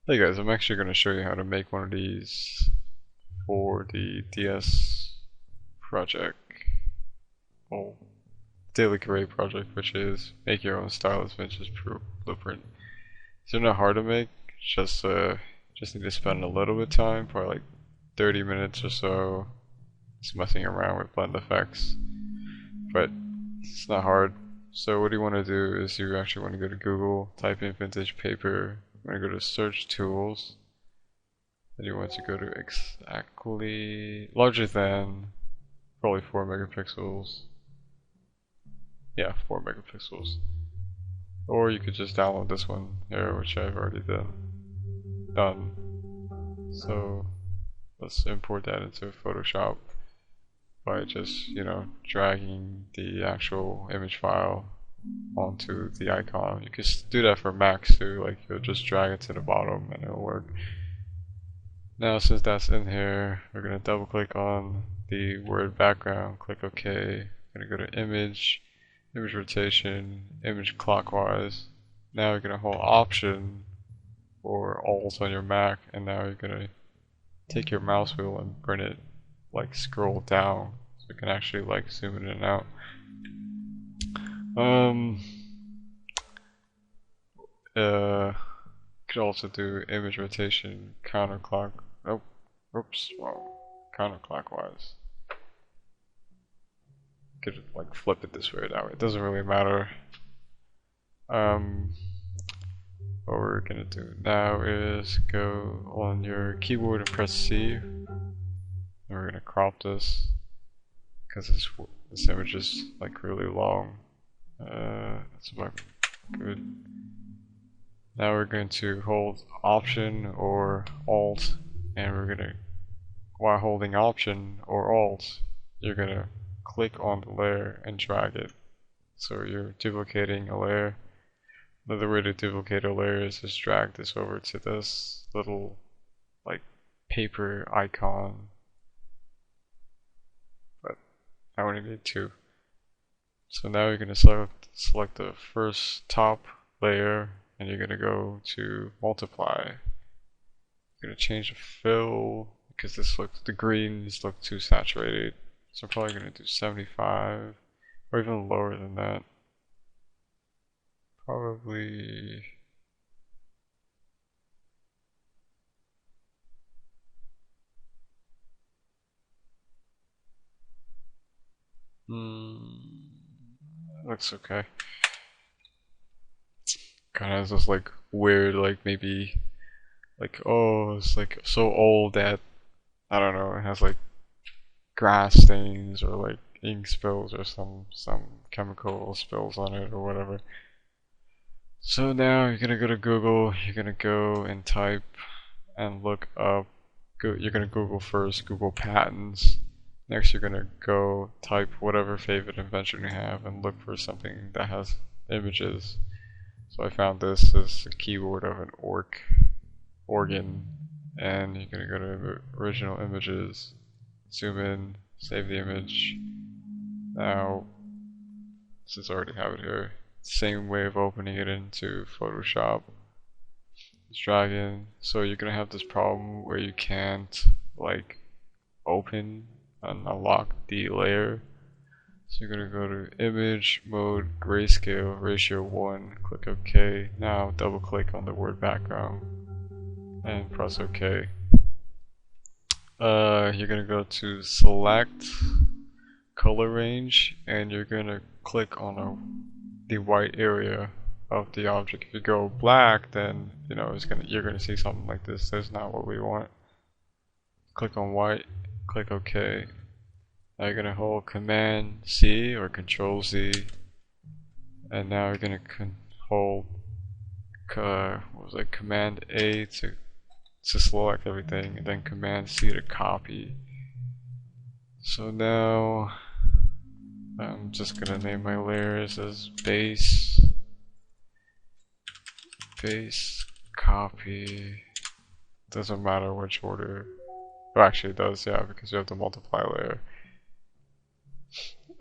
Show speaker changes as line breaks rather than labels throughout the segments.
Hey guys, I'm actually going to show you how to make one of these for the DS project, well, daily career project, which is make your own stylus vintage blueprint. These are not hard to make, just just need to spend a little bit of time, probably like 30 minutes or so, just messing around with blend effects, but it's not hard. So what you want to do is you actually want to go to Google, type in vintage paper, you want to go to search tools, then you want to go to exactly larger than probably 4 megapixels. Yeah, 4 megapixels. Or you could just download this one here, which I've already done. So let's import that into Photoshop by just, dragging the actual image file onto the icon. You can do that for Macs too, like you'll just drag it to the bottom and it'll work. Now since that's in here, we're going to double click on the word background, click OK, I'm going to go to image rotation, image clockwise. Now you're going to hold Option or Alt on your Mac, and now you're going to take your mouse wheel and bring it, like scroll down, so you can actually like zoom in and out. Could also do image rotation counterclock. Oh, oops, wrong. Counterclockwise. Could like flip it this way or that way. It doesn't really matter. What we're gonna do now is go on your keyboard and press C. And we're gonna crop this because this image is like really long. That's about good. Now we're going to hold Option or Alt, and we're gonna, while holding Option or Alt, you're gonna click on the layer and drag it. So you're duplicating a layer. Another way to duplicate a layer is just drag this over to this little like paper icon. But I only need two. So now you're gonna select the first top layer, and you're gonna go to multiply. You're gonna change the fill because the greens look too saturated. So I'm probably gonna do 75 or even lower than that. Probably looks okay. Kind of has this like weird, like maybe like, oh, it's like so old that I don't know, it has like grass stains or like ink spills or some chemical spills on it or whatever. So now you're gonna go to Google, you're gonna go and type and look up, you're gonna Google first, Google patents. Next you're gonna go type whatever favorite invention you have and look for something that has images. So I found this is a keyboard of an organ, and you're gonna go to original images, zoom in, save the image. Now, since I already have it here, same way of opening it into Photoshop. Just drag in. So you're gonna have this problem where you can't like open and unlock the layer. So you're gonna go to image mode grayscale ratio 1, click OK. Now double click on the word background and press OK. You're gonna go to select color range, and you're gonna click on the white area of the object. If you go black, then you're gonna see something like this. That's not what we want. Click on white, click OK. Now you're gonna hold Command C or Control Z, and now you're gonna hold Command A to select everything, and then Command C to copy. So now I'm just gonna name my layers as base copy. Doesn't matter which order. Oh, actually it does, yeah, because you have the multiply layer.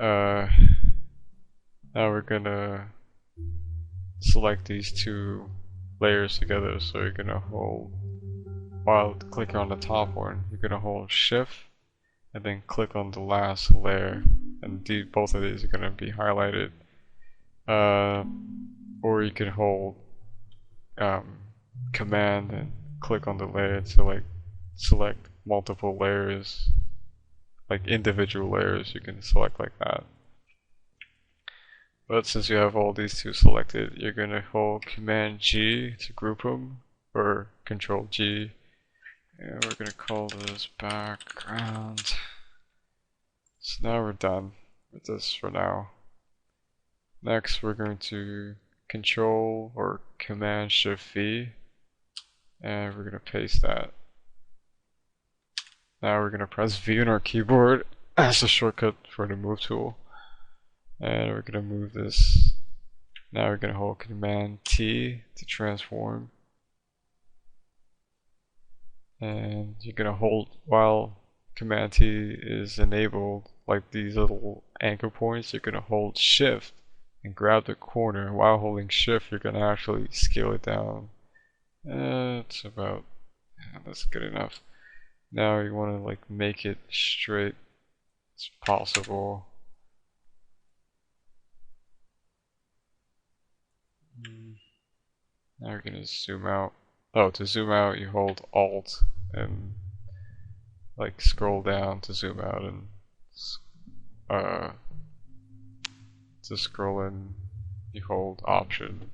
Now we're gonna select these two layers together. So you're gonna hold, while clicking on the top one, you're gonna hold shift and then click on the last layer, and both of these are gonna be highlighted. Or you can hold command and click on the layer to like select multiple layers, like individual layers. You can select like that. But since you have all these two selected, you're gonna hold Command G to group them, or Control G, and we're gonna call this background. So now we're done with this for now. Next, we're going to Control or Command Shift V, and we're gonna paste that. Now we're gonna press V on our keyboard as a shortcut for the move tool. And we're gonna move this. Now we're gonna hold Command T to transform. And you're gonna hold while Command T is enabled, like these little anchor points, you're gonna hold Shift and grab the corner. While holding Shift, you're gonna actually scale it down. It's about, that's good enough. Now you wanna like make it straight as possible. Now we're gonna zoom out. Oh, to zoom out you hold Alt and like scroll down to zoom out, and to scroll in you hold Option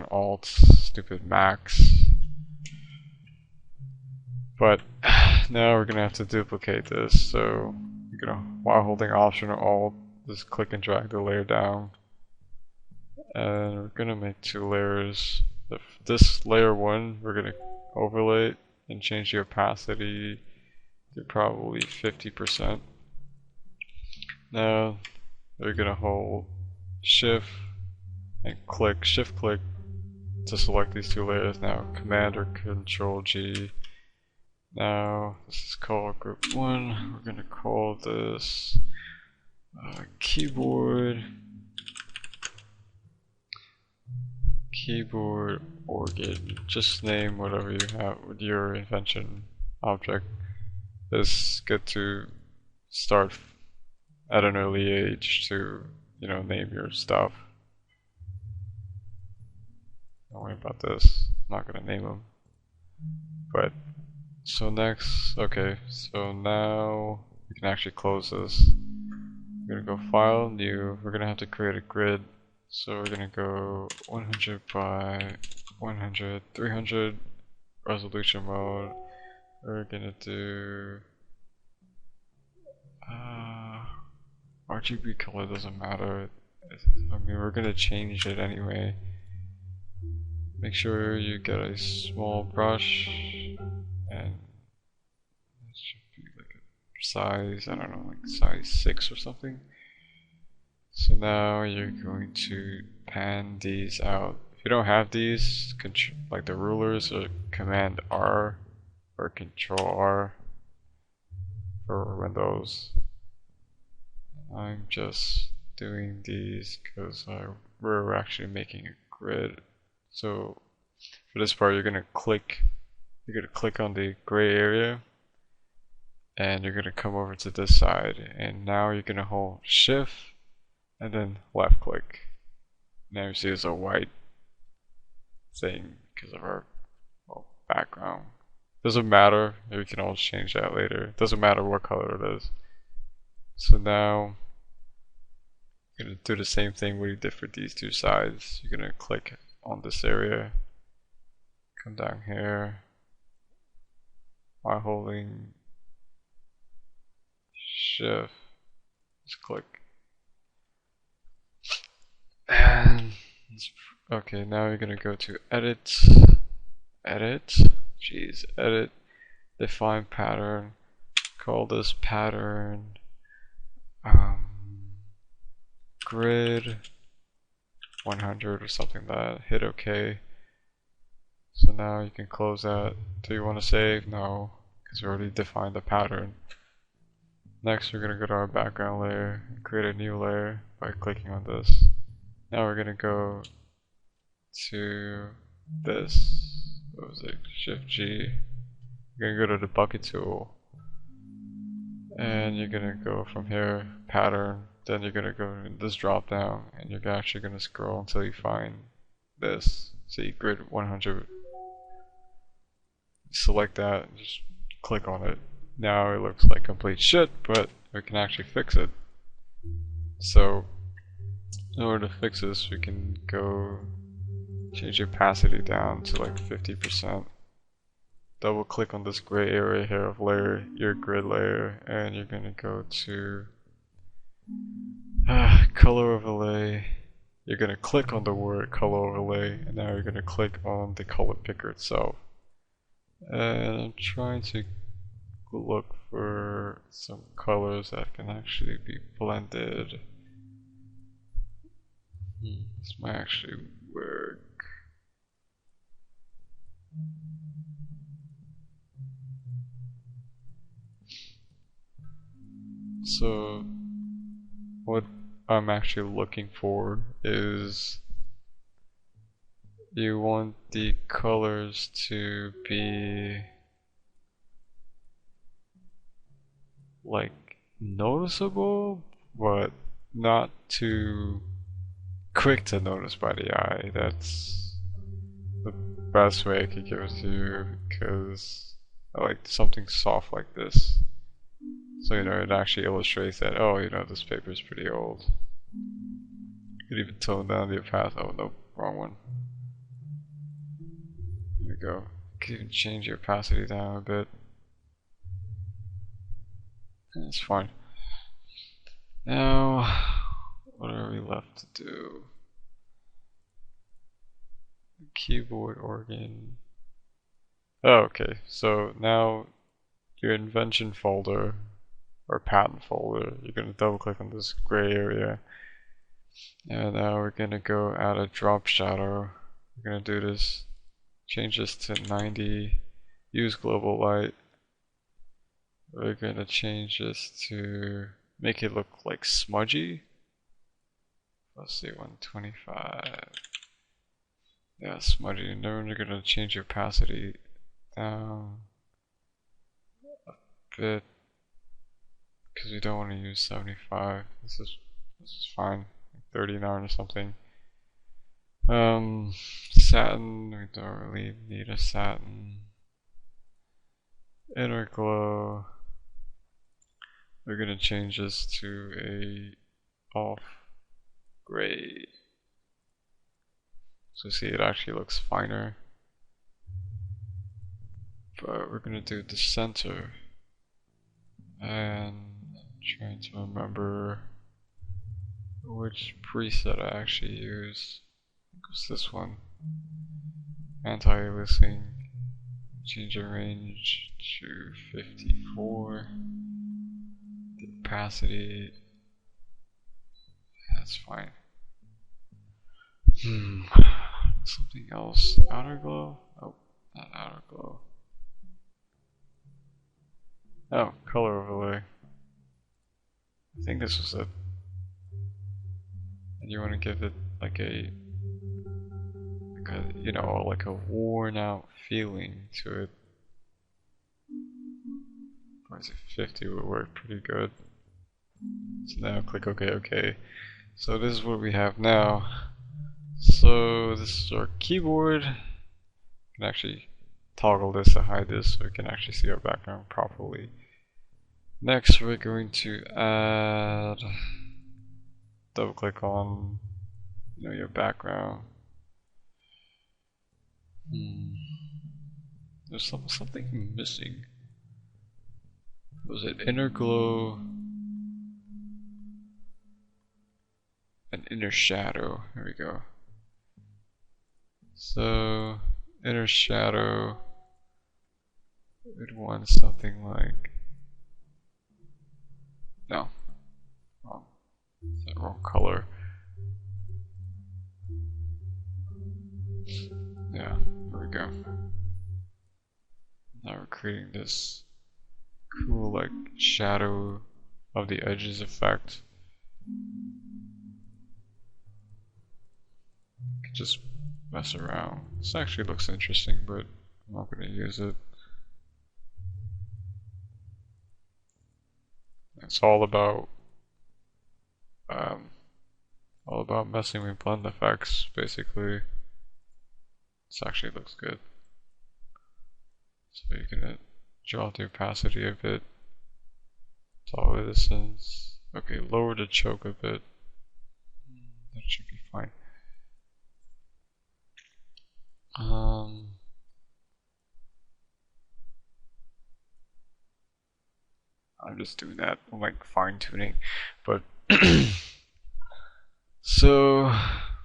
Alt, stupid Max. But now we're gonna have to duplicate this, so you're gonna, while holding Option or Alt, just click and drag the layer down. And we're gonna make two layers. This layer 1 we're gonna overlay it and change the opacity to probably 50%. Now we're gonna hold Shift and click, Shift click to select these two layers. Now Command or Control G. Now this is called Group 1. We're gonna call this keyboard organ. Just name whatever you have with your invention object. It's good to start at an early age to, you know, name your stuff. Don't worry about this. I'm not gonna name them. But so next, okay, so now we can actually close this. We're gonna go File, New. We're gonna have to create a grid. So we're gonna go 100 by 100, 300 resolution mode. We're gonna do RGB color doesn't matter. I mean, we're gonna change it anyway. Make sure you get a small brush, and it should be like a size, I don't know, like size 6 or something. So now you're going to pan these out. If you don't have these, like the rulers, or Command R or Control R for Windows. I'm just doing these because we're actually making a grid. So for this part, you're gonna click on the gray area, and you're gonna come over to this side, and now you're gonna hold Shift and then left click. Now you see there's a white thing because of our background. Doesn't matter, we can always change that later. Doesn't matter what color it is. So now you're gonna do the same thing what you did for these two sides. You're gonna click on this area, come down here while holding Shift, just click. And okay, now you're gonna go to edit, define pattern, call this pattern grid 100 or something like that. Hit OK. So now you can close that. Do you want to save? No, because we already defined the pattern. Next, we're gonna go to our background layer and create a new layer by clicking on this. Now we're gonna go to this. What was it? Shift G. You're gonna go to the bucket tool, and you're gonna go from here, pattern. Then you're gonna go in this drop down, and you're actually gonna scroll until you find this. See grid 100. Select that, and just click on it. Now it looks like complete shit, but we can actually fix it. So in order to fix this, we can go change the opacity down to like 50%. Double click on this gray area here of layer, your grid layer, and you're gonna go to color overlay. You're gonna click on the word color overlay, and now you're gonna click on the color picker itself. And I'm trying to look for some colors that can actually be blended. This might actually work. So what I'm actually looking for is you want the colors to be like noticeable, but not too quick to notice by the eye. That's the best way I could give it to you, because I like something soft like this. So you know, it actually illustrates that, oh, you know, this paper is pretty old. You could even tone down the opacity. Oh no, wrong one. There we go. You can even change the opacity down a bit. That's fine. Now, what are we left to do? The keyboard organ. Oh, okay. So now your invention folder or patent folder, you're going to double click on this gray area, and now we're going to go add a drop shadow. We're going to do this, change this to 90, use global light. We're going to change this to make it look like smudgy. Let's see, 125. Yeah, smudgy. And then we're going to change the opacity down a bit, because we don't want to use 75. This is fine, like 39 or something. Satin, we don't really need a satin. Inner glow, we're gonna change this to a off gray. So see, it actually looks finer. But we're gonna do the center, and trying to remember which preset I actually use. I think it was this one. Anti-aliasing. Change the range to 54. The opacity. That's fine. Something else. Outer glow? Oh, not outer glow. Oh, color overlay. I think this was it. And you want to give it like a, you know, like a worn out feeling to it. I say 50 would work pretty good. So now click OK. So this is what we have now. So this is our keyboard. You can actually toggle this to hide this so we can actually see our background properly. Next, we're going to add, double click on, you know, your background. There's something missing. Was it inner glow and inner shadow? There we go. So inner shadow, we'd want something like, no, wrong. Is that wrong color? Yeah, there we go. Now we're creating this cool like shadow of the edges effect. You can just mess around. This actually looks interesting, but I'm not going to use it. It's all about messing with blend effects, basically. This actually looks good. So you can drop the opacity a bit. Toggle distance. Okay, lower the choke a bit. That should be fine. I'm just doing that, I'm like fine tuning, but so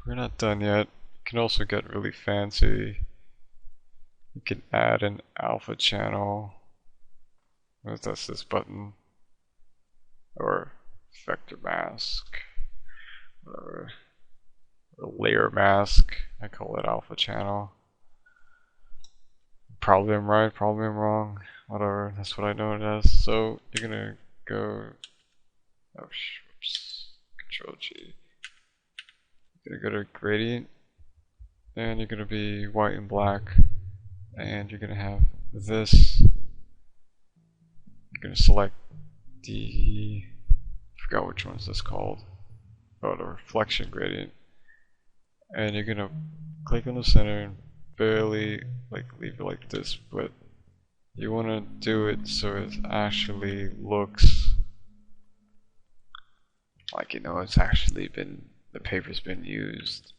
we're not done yet. You can also get really fancy. You can add an alpha channel. That's this button, or vector mask, whatever, or layer mask. I call it alpha channel. Probably I'm right, probably I'm wrong. Whatever, that's what I know it as. So you're gonna go, oops, Control G. You're gonna go to gradient, and you're gonna be white and black, and you're gonna have this. You're gonna select the, I forgot which one is this called. Oh, the reflection gradient, and you're gonna click on the center and barely like leave it like this, but you want to do it so it actually looks like, you know, it's actually been, the paper's been used.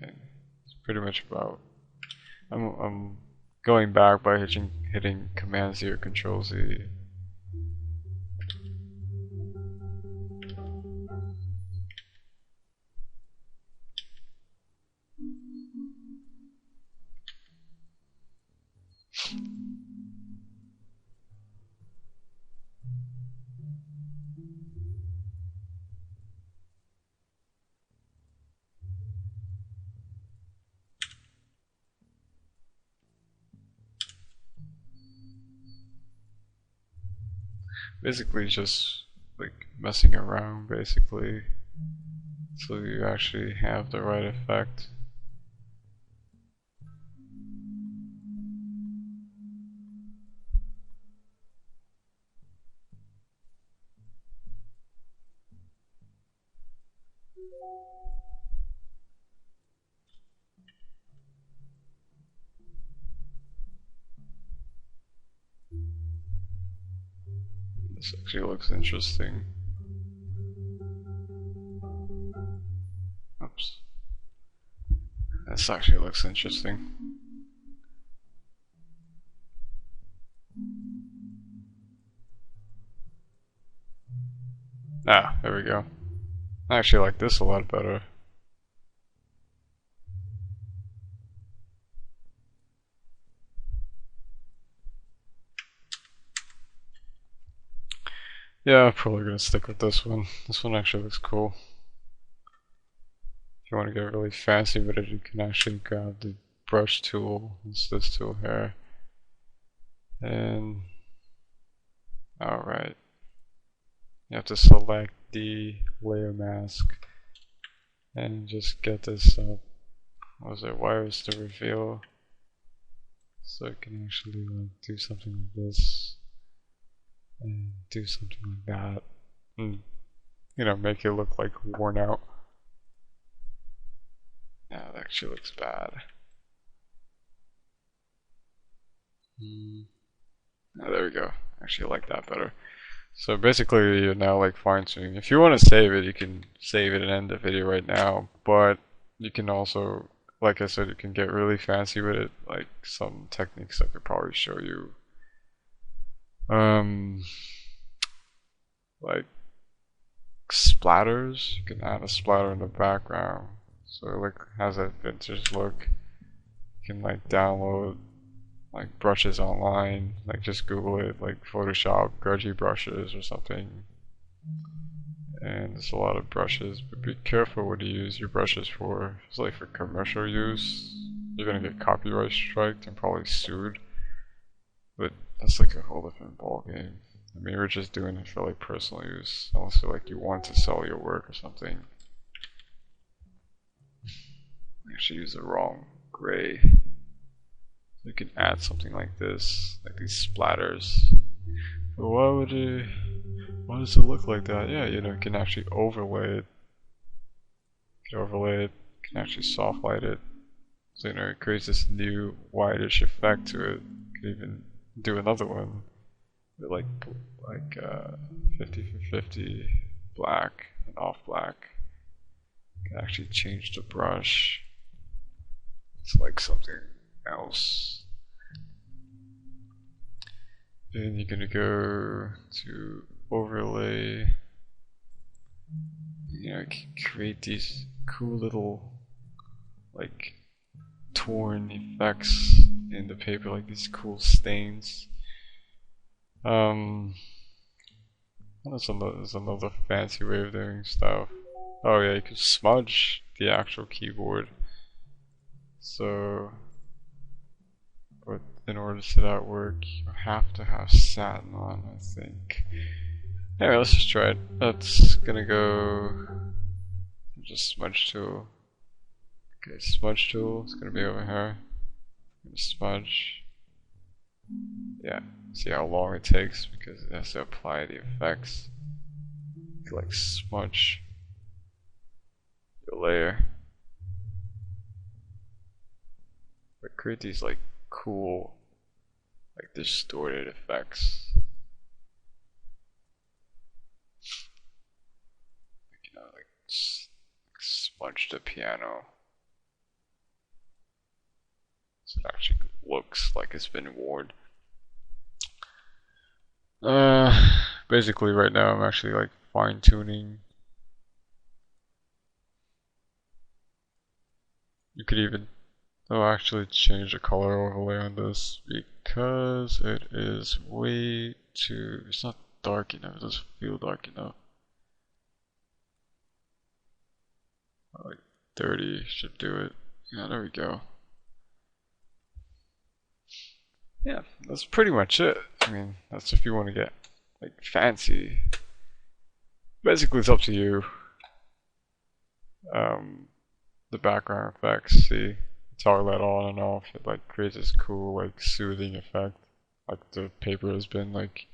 Okay, it's pretty much about, I'm going back by hitting Command Z or Control Z. Basically just like messing around, basically, so you actually have the right effect. This actually looks interesting. Oops. This actually looks interesting. Ah, there we go. I actually like this a lot better. Yeah, I'm probably gonna stick with this one. This one actually looks cool. If you want to get really fancy with it, you can actually grab the brush tool. It's this tool here. And alright. You have to select the layer mask and just get this up. What was it? Wires to reveal. So I can actually like do something like this and do something like that, and you know, make it look like worn out. Yeah, that actually looks bad. Oh, there we go. Actually, I like that better. So basically, you're now like fine tuning. If you want to save it, you can save it and end the video right now. But you can also, like I said, you can get really fancy with it. Like some techniques I could probably show you. Like splatters. You can add a splatter in the background, so it like has that vintage look. You can like download like brushes online, like just Google it, like Photoshop grudgy brushes or something. And there's a lot of brushes, but be careful what you use your brushes for. If it's like for commercial use, you're gonna get copyright striked and probably sued. But that's like a whole different ball game. I mean, we're just doing it for like personal use, unless like you want to sell your work or something. I actually used the wrong gray. You can add something like this, like these splatters. But why does it look like that? Yeah, you know, you can actually overlay it. You can overlay it, you can actually soft light it. So, you know, it creates this new whitish effect to it. You could even do another one with like 50 for 50 black and off black. You can actually change the brush. It's like something else. Then you're gonna go to overlay. You know, create these cool little like torn effects in the paper, like these cool stains. There's another fancy way of doing stuff. Oh yeah, you can smudge the actual keyboard. So, but in order to that work, you have to have satin on, I think. Anyway, let's just try it. That's gonna go just smudge tool. Okay, smudge tool is gonna be over here. Smudge. Yeah, see how long it takes because it has to apply the effects. You like smudge your layer. But create these like cool, like distorted effects. You know, like smudge the piano. So it actually looks like it's been worn. Basically right now I'm actually like fine tuning. You could even actually change the color overlay on this because it is way too, it's not dark enough, it doesn't feel dark enough. Like 30 should do it. Yeah, there we go. Yeah, that's pretty much it. I mean, that's if you want to get like fancy. Basically, it's up to you. The background effects, see, toggle that on and off. It like creates this cool, like soothing effect. Like the paper has been like,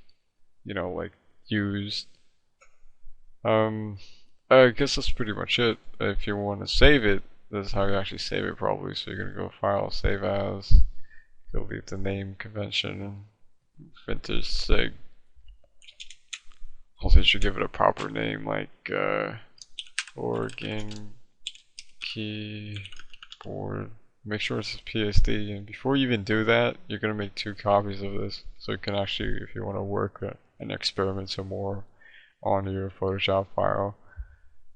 you know, like used. I guess that's pretty much it. If you want to save it, this is how you actually save it probably. So you're gonna go File, Save As. You'll leave the name convention, vintage sig. Also, you should give it a proper name like organ keyboard. Make sure it's PSD, and before you even do that, you're gonna make 2 copies of this, so you can actually, if you want to work and experiment some more on your Photoshop file,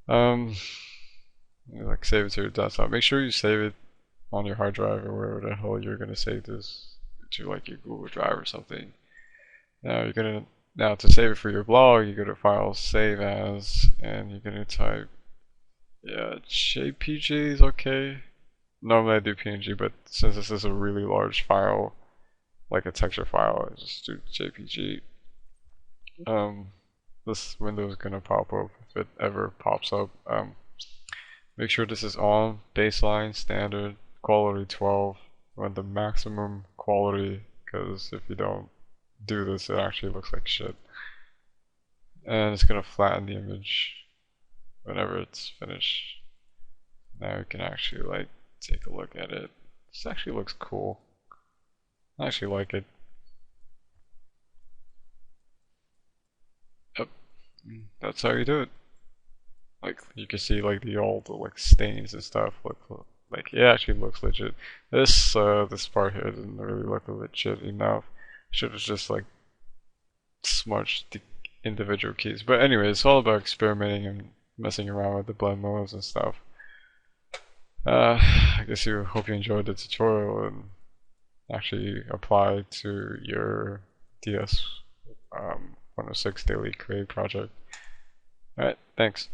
like save it to your desktop. Make sure you save it on your hard drive or wherever the hell you're gonna save this to, like your Google Drive or something. Now to save it for your blog, you go to File, Save As, and you're gonna type, yeah, JPG is okay. Normally I do PNG, but since this is a really large file, like a texture file, I just do JPG. This window is gonna pop up if it ever pops up. Make sure this is on, baseline, standard, quality 12, run the maximum quality, because if you don't do this, it actually looks like shit. And it's gonna flatten the image whenever it's finished. Now you can actually like take a look at it. This actually looks cool. I actually like it. Yep, that's how you do it. Like you can see like all the like stains and stuff look like it actually looks legit. This part here doesn't really look legit enough. Should have just like smudged the individual keys. But anyway, it's all about experimenting and messing around with the blend modes and stuff. I guess hope you enjoyed the tutorial and actually apply to your Ds106 daily create project. Alright, thanks.